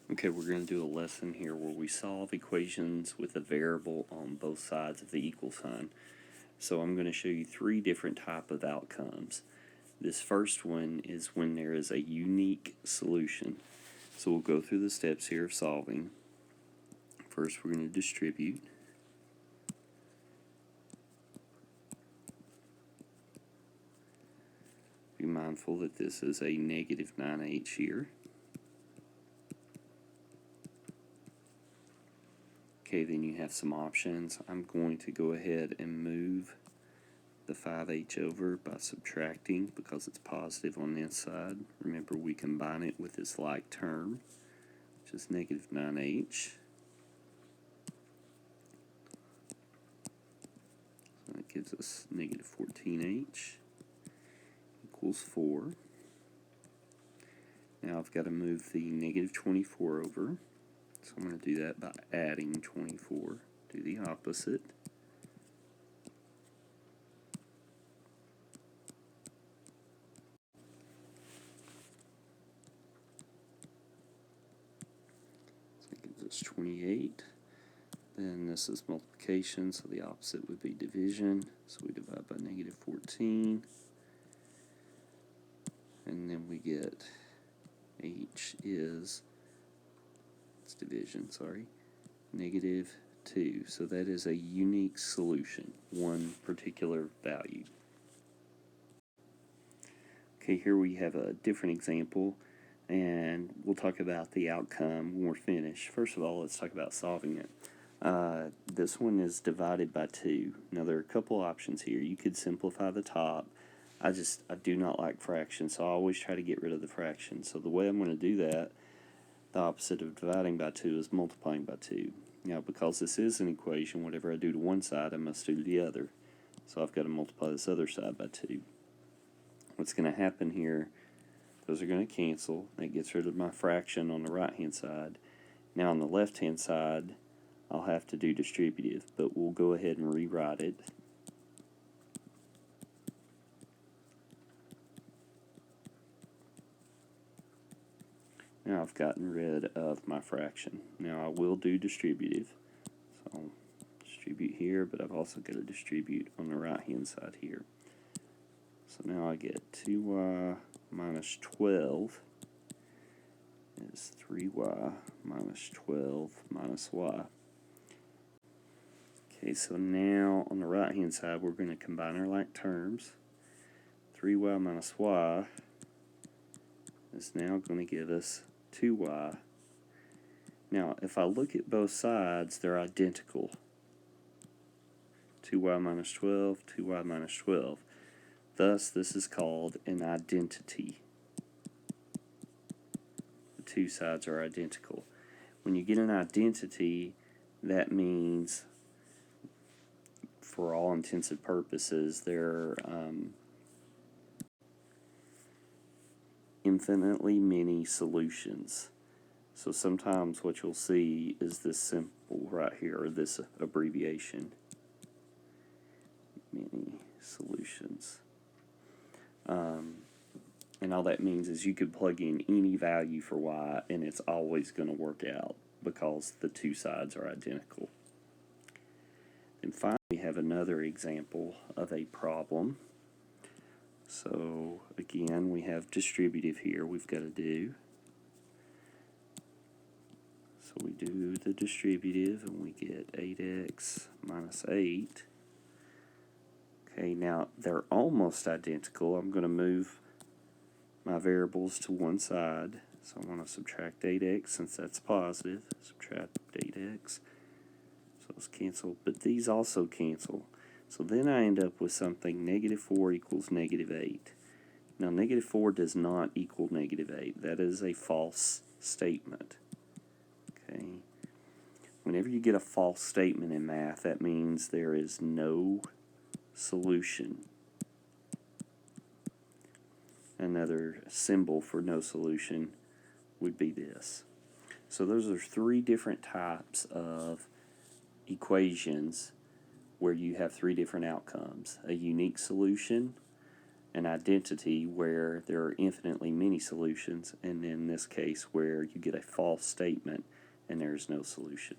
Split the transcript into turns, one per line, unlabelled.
Okay, we're going to do a lesson here where we solve equations with a variable on both sides of the equal sign. So I'm going to show you three different type of outcomes. This first one is when there is a unique solution. So we'll go through the steps here of solving. First, we're going to distribute. Be mindful that this is a negative 9h here. Okay, then you have some options. I'm going to go ahead and move the 5h over by subtracting because it's positive on this side. Remember, we combine it with this like term, which is negative 9h. So that gives us negative 14h equals 4. Now I've got to move the negative 24 over. So I'm going to do that by adding 24. Do the opposite. So it gives us 28. Then this is multiplication, so the opposite would be division. So we divide by negative 14. And then we get h is, it's division, sorry, negative 2. So that is a unique solution, one particular value. Okay, here we have a different example, and we'll talk about the outcome when we're finished. First of all, let's talk about solving it. This one is divided by 2. Now there are a couple options here. You could simplify the top. I do not like fractions, so I always try to get rid of the fraction. So the way I'm going to do that, the opposite of dividing by 2 is multiplying by 2. Now because this is an equation, whatever I do to one side, I must do to the other. So I've got to multiply this other side by 2. What's going to happen here, those are going to cancel. That gets rid of my fraction on the right-hand side. Now on the left-hand side, I'll have to do distributive, but we'll go ahead and rewrite it. Now I've gotten rid of my fraction. Now I will do distributive. So I'll distribute here, but I've also got to distribute on the right-hand side here. So now I get 2y minus 12 is 3y minus 12 minus y. Okay, so now on the right-hand side, we're going to combine our like terms. 3y minus y is now going to give us 2y. Now, if I look at both sides, they're identical. 2y minus 12, 2y minus 12. Thus, this is called an identity. The two sides are identical. When you get an identity, that means, for all intents and purposes, they're infinitely many solutions. So sometimes what you'll see is this symbol right here, or this abbreviation. Many solutions. And all that means is you could plug in any value for y and it's always going to work out because the two sides are identical. And finally, we have another example of a problem. So again, we have distributive here we've got to do. So we do the distributive and we get 8x minus 8. Okay, now they're almost identical. I'm going to move my variables to one side. So I'm going to subtract 8x since that's positive. Subtract 8x. So let's cancel. But these also cancel. So then I end up with something, negative 4 equals negative 8. Now negative 4 does not equal negative 8. That is a false statement. Okay. Whenever you get a false statement in math, that means there is no solution. Another symbol for no solution would be this. So those are three different types of equations where you have three different outcomes: a unique solution, an identity where there are infinitely many solutions, and in this case where you get a false statement and there is no solution.